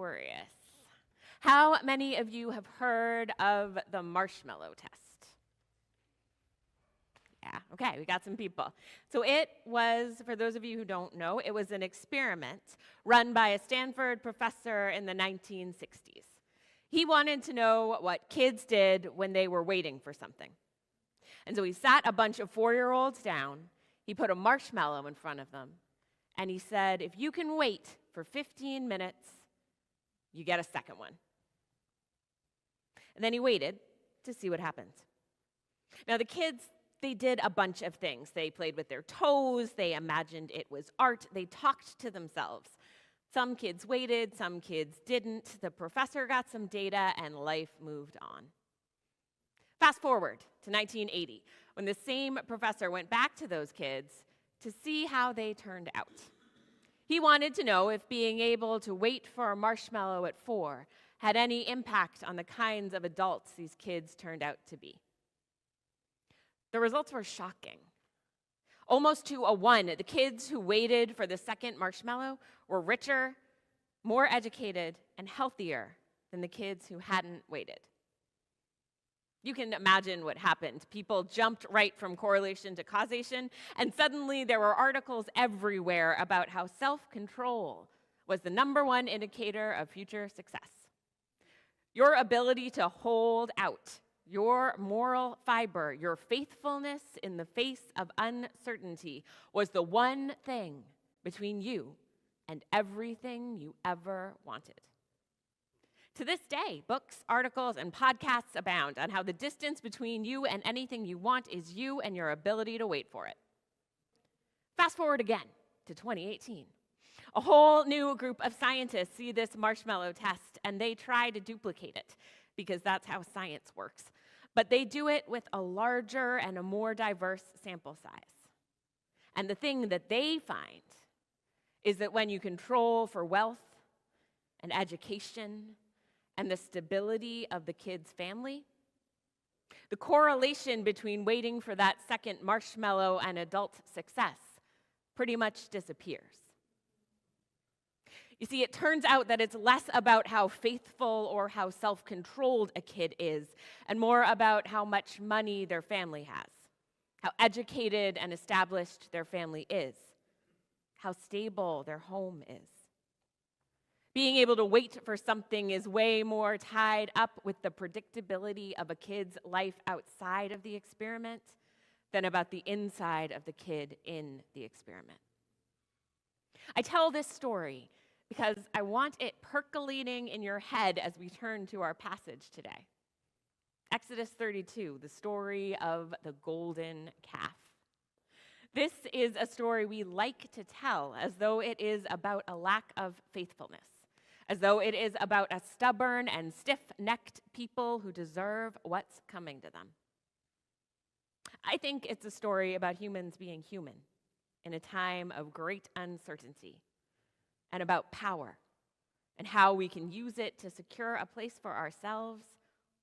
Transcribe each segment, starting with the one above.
curious. How many of you have heard of the marshmallow test? Yeah, okay, we got some people. So it was, for those of you who don't know, it was an experiment run by a Stanford professor in the 1960s. He wanted to know what kids did when they were waiting for something. And so he sat a bunch of 4-year-olds down, he put a marshmallow in front of them, and he said, if you can wait for 15 minutes, you get a second one. And then he waited to see what happened. Now the kids, they did a bunch of things. They played with their toes, they imagined it was art, they talked to themselves. Some kids waited, some kids didn't. The professor got some data and life moved on. Fast forward to 1980, when the same professor went back to those kids to see how they turned out. He wanted to know if being able to wait for a marshmallow at 4 had any impact on the kinds of adults these kids turned out to be. The results were shocking. Almost to a 1, the kids who waited for the second marshmallow were richer, more educated, and healthier than the kids who hadn't waited. You can imagine what happened. People jumped right from correlation to causation, and suddenly there were articles everywhere about how self-control was the #1 indicator of future success. Your ability to hold out, your moral fiber, your faithfulness in the face of uncertainty was the one thing between you and everything you ever wanted. To this day, books, articles, and podcasts abound on how the distance between you and anything you want is you and your ability to wait for it. Fast forward again to 2018. A whole new group of scientists see this marshmallow test, and they try to duplicate it, because that's how science works. But they do it with a larger and a more diverse sample size. And the thing that they find is that when you control for wealth and education and the stability of the kid's family, the correlation between waiting for that second marshmallow and adult success pretty much disappears. You see, it turns out that it's less about how faithful or how self-controlled a kid is, and more about how much money their family has, how educated and established their family is, how stable their home is. Being able to wait for something is way more tied up with the predictability of a kid's life outside of the experiment than about the inside of the kid in the experiment. I tell this story because I want it percolating in your head as we turn to our passage today. Exodus 32, the story of the golden calf. This is a story we like to tell as though it is about a lack of faithfulness, as though it is about a stubborn and stiff-necked people who deserve what's coming to them. I think it's a story about humans being human in a time of great uncertainty, and about power and how we can use it to secure a place for ourselves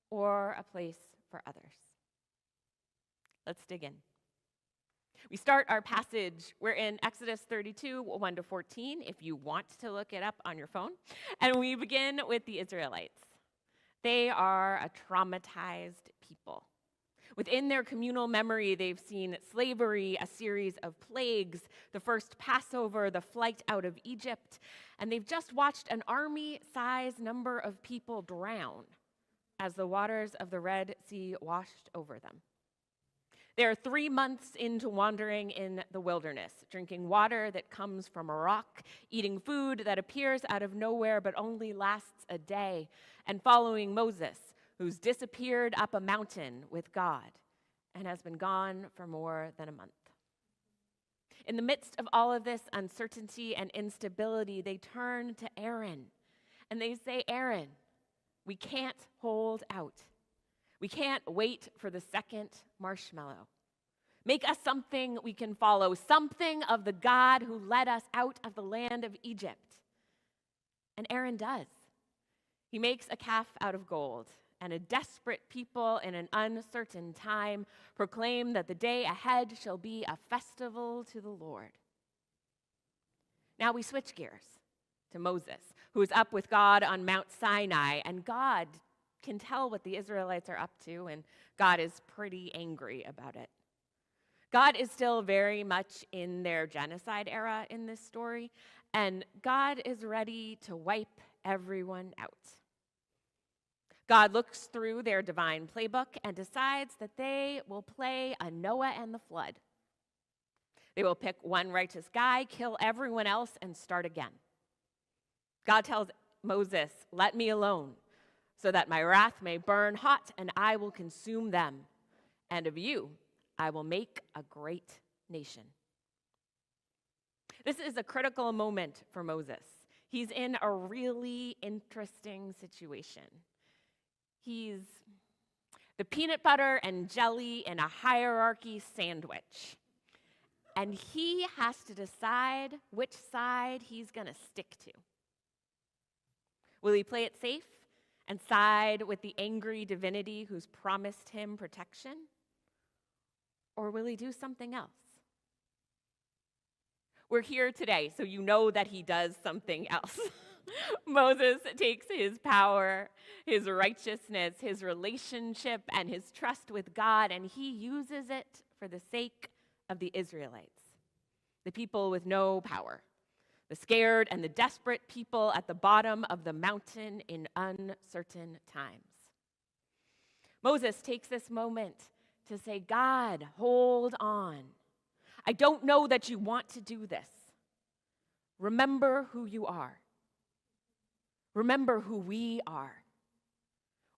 or a place for others. Let's dig in. We start our passage, we're in Exodus 32, 1-14, if you want to look it up on your phone. And we begin with the Israelites. They are a traumatized people. Within their communal memory, they've seen slavery, a series of plagues, the first Passover, the flight out of Egypt, and they've just watched an army-sized number of people drown as the waters of the Red Sea washed over them. They are 3 months into wandering in the wilderness, drinking water that comes from a rock, eating food that appears out of nowhere but only lasts a day, and following Moses, who's disappeared up a mountain with God and has been gone for more than a month. In the midst of all of this uncertainty and instability, they turn to Aaron and they say, Aaron, we can't hold out. We can't wait for the second marshmallow. Make us something we can follow, something of the God who led us out of the land of Egypt. And Aaron does. He makes a calf out of gold, and a desperate people in an uncertain time proclaim that the day ahead shall be a festival to the Lord. Now we switch gears to Moses, who is up with God on Mount Sinai, and God can tell what the Israelites are up to, and God is pretty angry about it. God is still very much in their genocide era in this story, and God is ready to wipe everyone out. God looks through their divine playbook and decides that they will play a Noah and the flood. They will pick one righteous guy, kill everyone else, and start again. God tells Moses, "Let me alone, so that my wrath may burn hot, and I will consume them. And of you, I will make a great nation." This is a critical moment for Moses. He's in a really interesting situation. He's the peanut butter and jelly in a hierarchy sandwich. And he has to decide which side he's going to stick to. Will he play it safe and side with the angry divinity who's promised him protection? Or will he do something else? We're here today, so you know that he does something else. Moses takes his power, his righteousness, his relationship, and his trust with God, and he uses it for the sake of the Israelites, the people with no power, the scared and the desperate people at the bottom of the mountain in uncertain times. Moses takes this moment to say, "God, hold on. I don't know that you want to do this. Remember who you are. Remember who we are.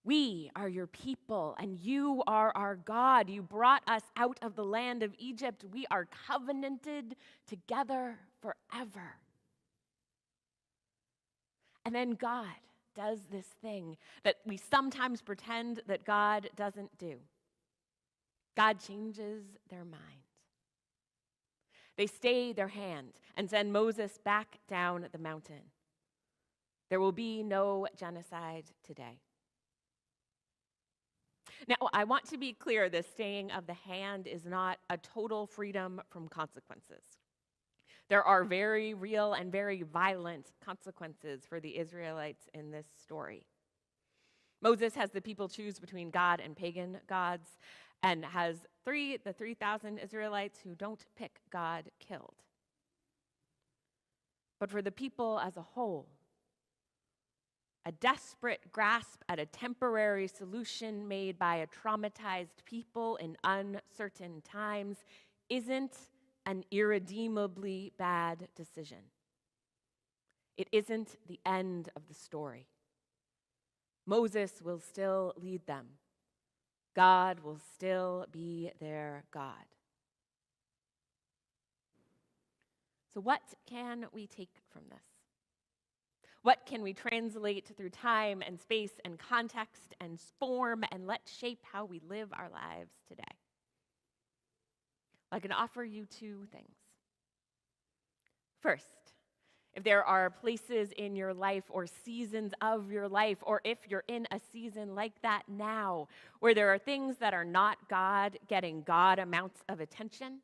We are your people, and you are our God. You brought us out of the land of Egypt. We are covenanted together forever." And then God does this thing that we sometimes pretend that God doesn't do. God changes their mind. They stay their hand and send Moses back down the mountain. There will be no genocide today. Now, I want to be clear, the staying of the hand is not a total freedom from consequences. There are very real and very violent consequences for the Israelites in this story. Moses has the people choose between God and pagan gods, and has the 3,000 Israelites who don't pick God killed. But for the people as a whole, a desperate grasp at a temporary solution made by a traumatized people in uncertain times isn't an irredeemably bad decision. It isn't the end of the story. Moses will still lead them. God will still be their God. So what can we take from this? What can we translate through time and space and context and form and let shape how we live our lives today? I can offer you two things. First, if there are places in your life or seasons of your life, or if you're in a season like that now, where there are things that are not God getting God amounts of attention,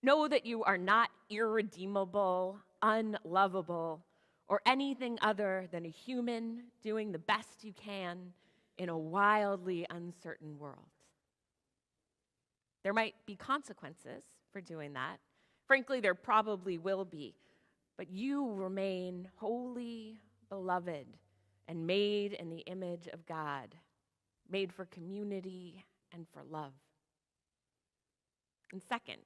know that you are not irredeemable, unlovable, or anything other than a human doing the best you can in a wildly uncertain world. There might be consequences for doing that. Frankly, there probably will be. But you remain holy, beloved, and made in the image of God, made for community and for love. And second,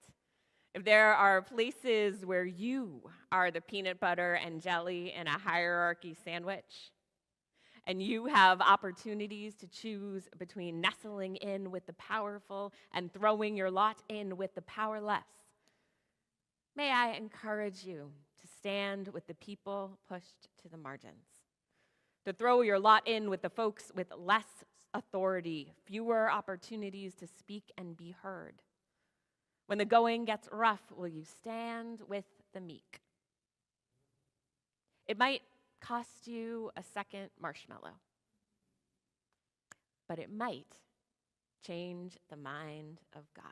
if there are places where you are the peanut butter and jelly in a hierarchy sandwich, and you have opportunities to choose between nestling in with the powerful and throwing your lot in with the powerless, may I encourage you to stand with the people pushed to the margins, to throw your lot in with the folks with less authority, fewer opportunities to speak and be heard. When the going gets rough, will you stand with the meek? It might cost you a second marshmallow, but it might change the mind of God.